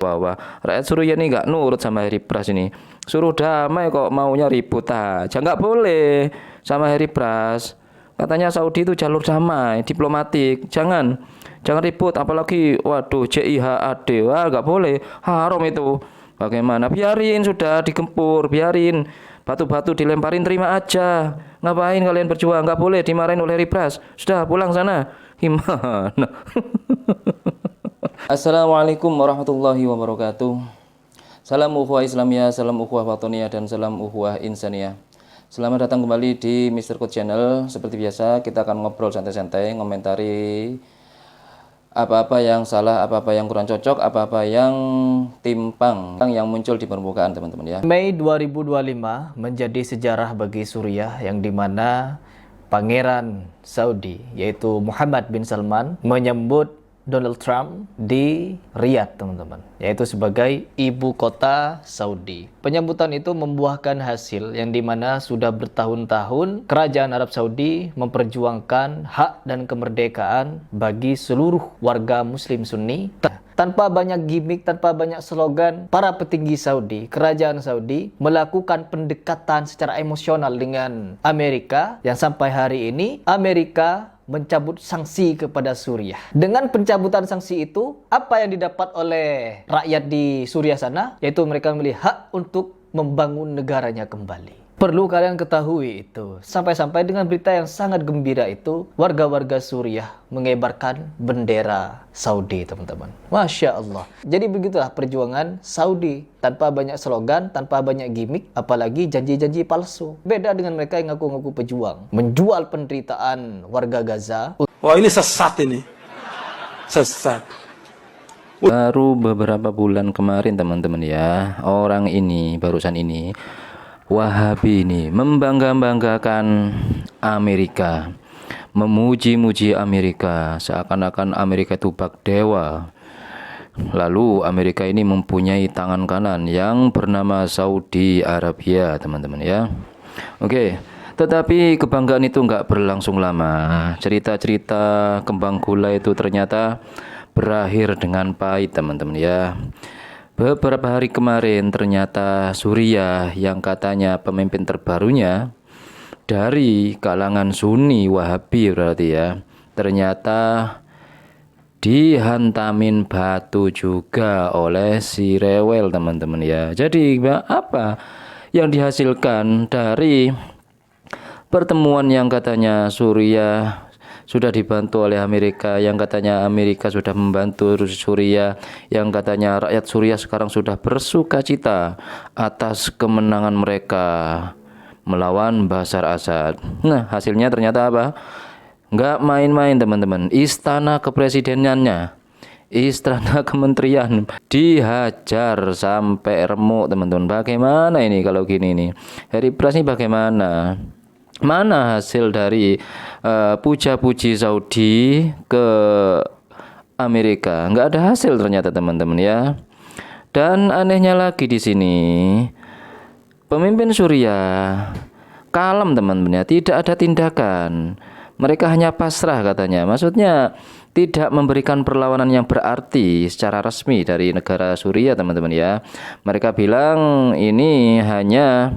Wah, rakyat Suriah ini nggak nurut sama Harry Pras ini. Suruh damai kok maunya ribut aja. Nggak boleh sama Harry Pras. Katanya Saudi itu jalur damai, diplomatik. Jangan ribut. Apalagi, waduh, JIHAD. Wah, nggak boleh. Haram itu. Bagaimana? Biarin sudah digempur, biarin. Batu-batu dilemparin, terima aja. Ngapain kalian berjuang? Nggak boleh dimarahin oleh Harry Pras. Sudah pulang sana. Gimana? Assalamualaikum warahmatullahi wabarakatuh. Salam ukhuwah Islamiyah, salam ukhuwah watoniyah, dan salam ukhuwah insaniyah. Selamat datang kembali di Mr. Coach Channel. Seperti biasa, kita akan ngobrol santai-santai, ngomentari apa-apa yang salah, apa-apa yang kurang cocok, apa-apa yang timpang yang muncul di permukaan, teman-teman ya. Mei 2025 menjadi sejarah bagi Suriah, yang dimana Pangeran Saudi yaitu Muhammad bin Salman menyambut Donald Trump di Riyadh, teman-teman, yaitu sebagai ibu kota Saudi. Penyambutan itu membuahkan hasil, yang dimana sudah bertahun-tahun kerajaan Arab Saudi memperjuangkan hak dan kemerdekaan bagi seluruh warga Muslim Sunni. Tanpa banyak gimmick, tanpa banyak slogan, para petinggi Saudi, kerajaan Saudi melakukan pendekatan secara emosional dengan Amerika, yang sampai hari ini Amerika mencabut sanksi kepada Suriah. Dengan pencabutan sanksi itu, apa yang didapat oleh rakyat di Suriah sana? Yaitu mereka memiliki hak untuk membangun negaranya kembali. Perlu kalian ketahui itu. Sampai-sampai dengan berita yang sangat gembira itu, warga-warga Suriah mengibarkan bendera Saudi, teman-teman. Masya Allah. Jadi begitulah perjuangan Saudi. Tanpa banyak slogan, tanpa banyak gimmick, apalagi janji-janji palsu. Beda dengan mereka yang ngaku-ngaku pejuang. Menjual penderitaan warga Gaza. Wah, ini sesat ini. Sesat. Baru beberapa bulan kemarin, teman-teman ya, orang ini, barusan ini, Wahabi ini membangga-banggakan Amerika, memuji-muji Amerika, seakan-akan Amerika itu bak dewa. Lalu Amerika ini mempunyai tangan kanan yang bernama Saudi Arabia, teman-teman ya. Oke, tetapi kebanggaan itu nggak berlangsung lama. Cerita-cerita kembang gula itu ternyata berakhir dengan pahit, teman-teman ya. Beberapa hari kemarin ternyata Suriah yang katanya pemimpin terbarunya dari kalangan Sunni Wahabi berarti ya, ternyata dihantamin batu juga oleh si rewel, teman-teman ya. Jadi apa yang dihasilkan dari pertemuan yang katanya Suriah sudah dibantu oleh Amerika, yang katanya Amerika sudah membantu Suriah, yang katanya rakyat Suriah sekarang sudah bersuka cita atas kemenangan mereka melawan Bashar Assad. Nah, hasilnya ternyata apa? Nggak main-main, teman-teman. Istana kepresidenannya, istana kementerian dihajar sampai remuk, teman-teman. Bagaimana ini kalau gini nih? Harry Pras ini bagaimana? Mana hasil dari puja-puji Saudi ke Amerika? Nggak ada hasil ternyata, teman-teman ya. Dan anehnya lagi di sini, pemimpin Suriah kalem, teman-teman ya, tidak ada tindakan. Mereka hanya pasrah katanya. Maksudnya tidak memberikan perlawanan yang berarti secara resmi dari negara Suriah, teman-teman ya. Mereka bilang ini hanya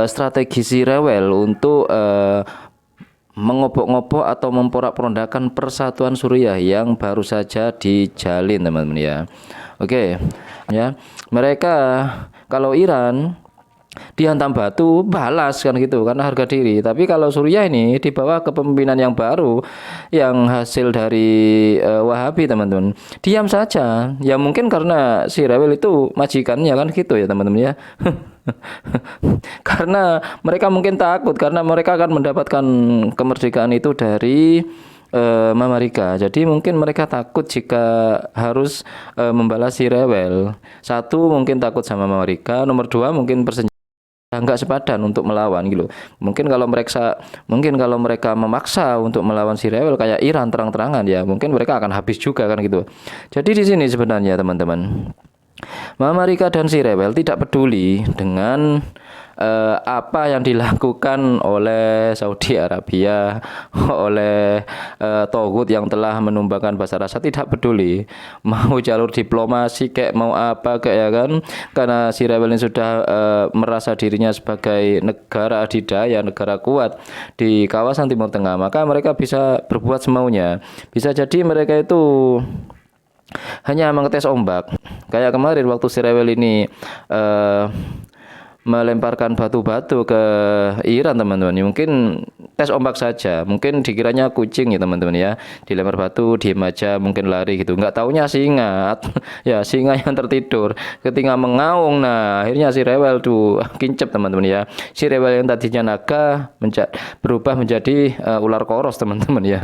strategi si rewel untuk mengobok-ngobok atau memporak-porandakan persatuan Suriah yang baru saja dijalin, teman-teman ya. Oke ya, mereka kalau Iran dihantam batu balas kan gitu karena harga diri, tapi kalau Suriah ini di bawah kepemimpinan yang baru yang hasil dari Wahabi, teman-teman, diam saja ya. Mungkin karena si rewel itu majikannya kan gitu ya, teman-teman ya. Karena mereka mungkin takut, karena mereka akan mendapatkan kemerdekaan itu dari Amerika. Jadi mungkin mereka takut jika harus membalas si rewel. Satu, mungkin takut sama Amerika. Nomor dua, mungkin nggak sepadan untuk melawan gitu. Mungkin kalau mereka memaksa untuk melawan si rewel kayak Iran terang-terangan ya, mungkin mereka akan habis juga kan gitu. Jadi di sini sebenarnya, teman-teman, Amerika dan si rewel tidak peduli dengan apa yang dilakukan oleh Saudi Arabia, oleh Togut yang telah menumbangkan Bashar Assad tidak peduli, mau jalur diplomasi kayak mau apa kayak ya kan, karena si rebel ini sudah merasa dirinya sebagai negara adidaya, negara kuat di kawasan Timur Tengah, maka mereka bisa berbuat semaunya. Bisa jadi mereka itu hanya mengetes ombak. Kayak kemarin waktu si rebel ini melemparkan batu-batu ke Iran, teman-teman. Mungkin tes ombak saja. Mungkin dikiranya kucing ya, teman-teman ya. Dilempar batu, diem aja, mungkin lari gitu. Nggak taunya singa. Ya, singa yang tertidur. Ketika mengaung, nah akhirnya si rebel tuh kincep, teman-teman ya. Si rebel yang tadinya naga berubah menjadi ular koros, teman-teman ya.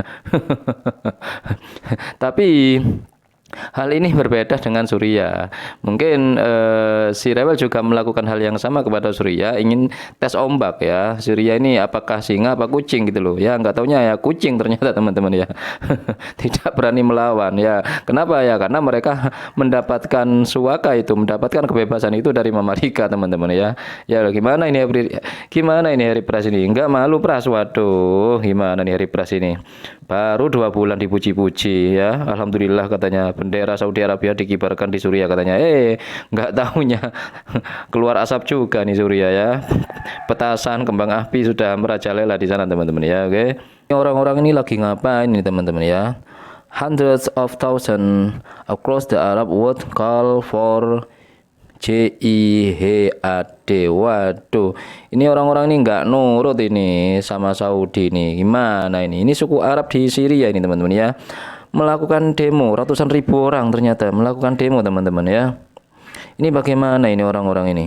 Tapi hal ini berbeda dengan Suriah. Mungkin si rebel juga melakukan hal yang sama kepada Suriah, ingin tes ombak ya. Suriah ini apakah singa apa kucing gitu loh. Ya nggak taunya ya kucing ternyata, teman-teman ya. Tidak berani melawan ya. Kenapa ya? Karena mereka mendapatkan suaka itu, mendapatkan kebebasan itu dari Amerika, teman-teman ya. Ya gimana ini hari pras ini? Enggak malu pras. Waduh, gimana nih hari pras ini? Baru 2 bulan dipuji-puji ya. Alhamdulillah katanya bendera Saudi Arabia dikibarkan di Suriah katanya. Nggak tahunya keluar asap juga nih Suriah ya. Petasan kembang api sudah merajalela di sana, teman-teman ya. Oke. Orang-orang ini lagi ngapain nih, teman-teman ya? Hundreds of thousands across the Arab world call for jihad. Waduh, ini orang-orang ini nggak nurut ini sama Saudi nih. Gimana ini? Ini suku Arab di Syria ini, teman-teman ya. Melakukan demo, ratusan ribu orang ternyata melakukan demo, teman-teman ya. Ini bagaimana ini orang-orang ini?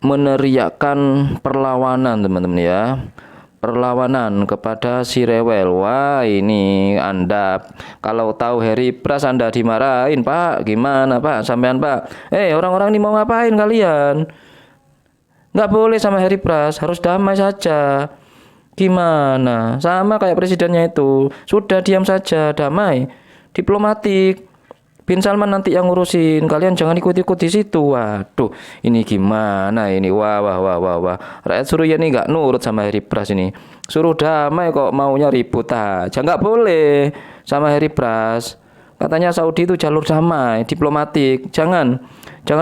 Meneriakkan perlawanan, teman-teman ya. Perlawanan kepada si rewel. Wah, ini Anda kalau tahu Harry Pras Anda dimarahin, Pak. Gimana, Pak? Sampean, Pak. Orang-orang ini mau ngapain kalian? Nggak boleh sama Harry Pras, harus damai saja. Gimana? Sama kayak presidennya itu. Sudah diam saja, damai, diplomatik. Bin Salman nanti yang ngurusin, kalian jangan ikut-ikut di situ. Waduh, ini gimana ini? Wah. Rakyat Suriah ini nggak nurut sama Harry Pras ini. Suruh damai kok maunya ribut aja. Nggak boleh sama Harry Pras. Katanya Saudi itu jalur damai, diplomatik. Jangan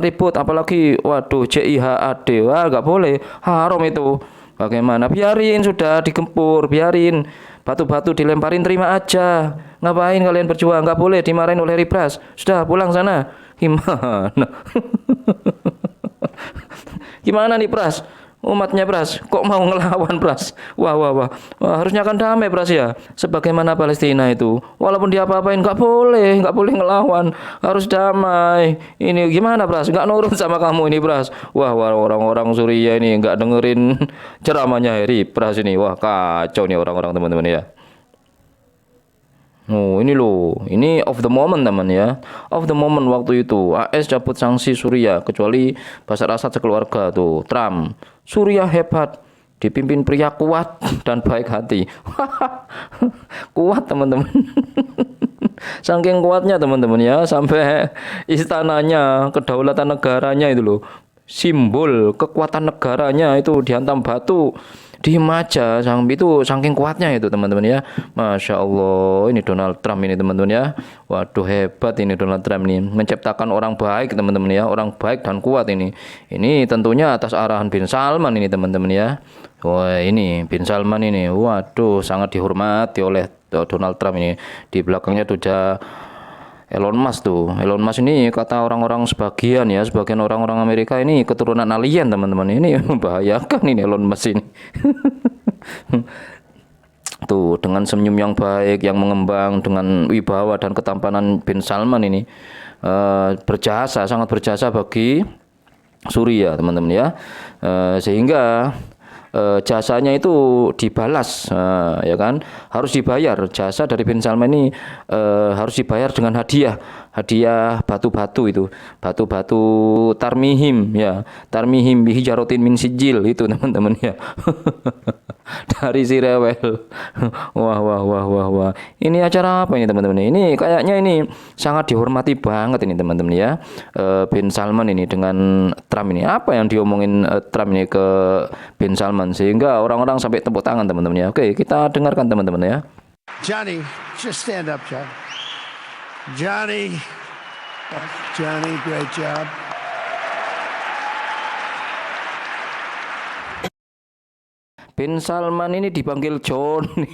ribut, apalagi waduh JIHAD. Wah, nggak boleh. Haram itu. Bagaimana? Biarin sudah digempur, biarin. Batu-batu dilemparin, terima aja. Ngapain kalian berjuang? Nggak boleh dimarahin oleh Harry Pras. Sudah pulang sana. Gimana? Gimana nih Pras? Umatnya Pras, kok mau ngelawan Pras? Wah, harusnya kan damai Pras ya. Sebagaimana Palestina itu, walaupun dia apa-apain nggak boleh ngelawan, harus damai. Ini gimana Pras? Nggak nurut sama kamu ini Pras. Wah, orang-orang Suriah ini nggak dengerin ceramahnya Harry Pras ini. Wah, kacau nih orang-orang, teman-teman ya. Oh, ini loh, ini of the moment, teman ya. Of the moment waktu itu AS cabut sanksi Suriah kecuali Bashar Assad sekeluarga tuh. Trump, Suriah hebat, dipimpin pria kuat dan baik hati. Kuat, teman-teman. Saking kuatnya, teman-teman ya, sampai istananya, kedaulatan negaranya itu loh, simbol kekuatan negaranya itu dihantam batu. Diem aja, itu saking kuatnya itu, teman-teman ya. Masya Allah, ini Donald Trump ini, teman-teman ya. Waduh, hebat ini Donald Trump ini, menciptakan orang baik, teman-teman ya, orang baik dan kuat ini. Ini tentunya atas arahan Bin Salman ini, teman-teman ya. Wah, ini Bin Salman ini, waduh, sangat dihormati oleh Donald Trump ini. Di belakangnya tuh Elon Musk tuh. Elon Musk ini kata orang-orang sebagian orang-orang Amerika ini keturunan alien, teman-teman. Ini membahayakan ini Elon Musk ini. Tuh, dengan senyum yang baik, yang mengembang, dengan wibawa dan ketampanan Bin Salman ini sangat berjasa bagi Suriah, teman-teman ya. Sehingga jasanya itu dibalas, ya kan, harus dibayar. Jasa dari Bin Salman ini harus dibayar dengan hadiah hadiah batu-batu itu, batu-batu tarmihim ya, tarmihim bihi jarotin min sijil itu teman-teman ya. Dari si Rewel. Wah wah wah wah wah. Ini acara apa ini teman-teman? Ini kayaknya ini sangat dihormati banget ini teman-teman ya. Bin Salman ini dengan Trump ini. Apa yang diomongin Trump ini ke Bin Salman sehingga orang-orang sampai tepuk tangan teman-teman ya. Oke, kita dengarkan teman-teman ya. Johnny, just stand up, John. Johnny, great job. Bin Salman ini dipanggil Johnny.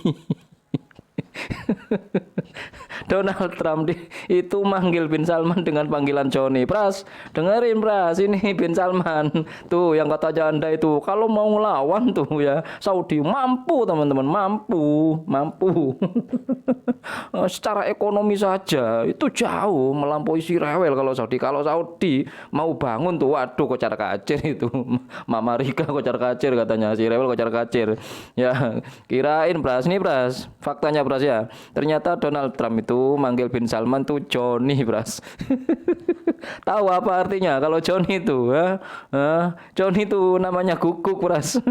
Donald Trump itu manggil Bin Salman dengan panggilan Johnny. Pras, dengerin Pras, ini Bin Salman tuh yang kata Anda itu kalau mau ngelawan tuh ya Saudi mampu teman-teman, mampu secara ekonomi saja itu jauh melampaui si Rewel kalau Saudi mau bangun tuh waduh kocar kacir itu Mama Rika kocar kacir katanya, si Rewel kocar kacir ya. Kirain Pras, ini Pras faktanya Pras ya, ternyata Donald Trump itu manggil Bin Salman tuh Johnny Pras. Tahu apa artinya kalau Johnny itu Johnny itu namanya guguk Pras.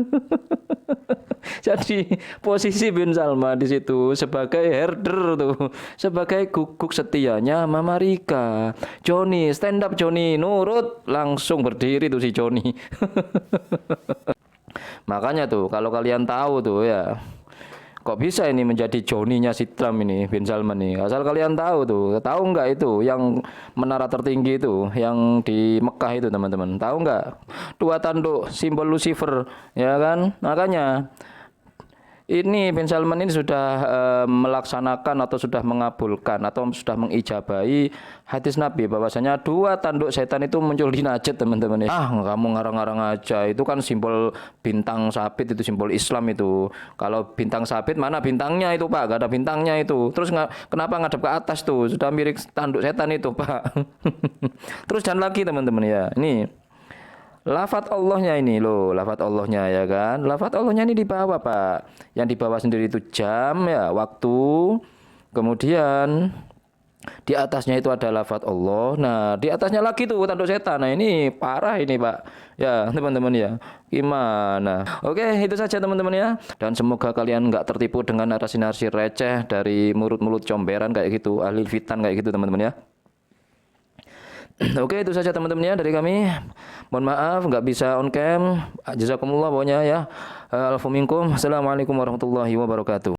Jadi posisi Bin Salman di situ sebagai herder tuh, sebagai guguk setianya Mama Rika. Johnny stand up, Johnny nurut, langsung berdiri tuh si Johnny. Makanya tuh kalau kalian tahu tuh ya, kok bisa ini menjadi Johnny-nya si Trump ini, Bin Salman nih. Asal kalian tahu tuh, tahu nggak itu yang menara tertinggi itu, yang di Mekah itu teman-teman, tahu nggak? 2 tanduk simbol Lucifer, ya kan? Makanya ini Bin Salman ini sudah melaksanakan atau sudah mengabulkan atau sudah mengijabahi hadis Nabi bahwasanya 2 tanduk setan itu muncul di Najd teman-teman ya. Kamu ngarang-ngarang aja, itu kan simbol bintang sabit, itu simbol Islam itu. Kalau bintang sabit mana bintangnya itu Pak? Gak ada bintangnya itu. Terus kenapa ngadep ke atas tuh? Sudah mirip tanduk setan itu Pak. Terus dan lagi teman-teman ya, ini lafat Allahnya ini loh, lafat Allahnya ya kan. Lafat Allahnya ini di bawah Pak. Yang di bawah sendiri itu jam ya, waktu. Kemudian di atasnya itu ada lafat Allah. Nah, di atasnya lagi tuh tanduk setan. Nah, ini parah ini Pak. Ya, teman-teman ya. Gimana? Oke, itu saja teman-teman ya. Dan semoga kalian nggak tertipu dengan narasi-narasi receh dari mulut-mulut comberan kayak gitu, ahli fitan kayak gitu teman-teman ya. Oke, itu saja teman-teman ya dari kami. Mohon maaf nggak bisa on cam. Jazakumullah pokoknya ya. Alfa minkum. Assalamualaikum warahmatullahi wabarakatuh.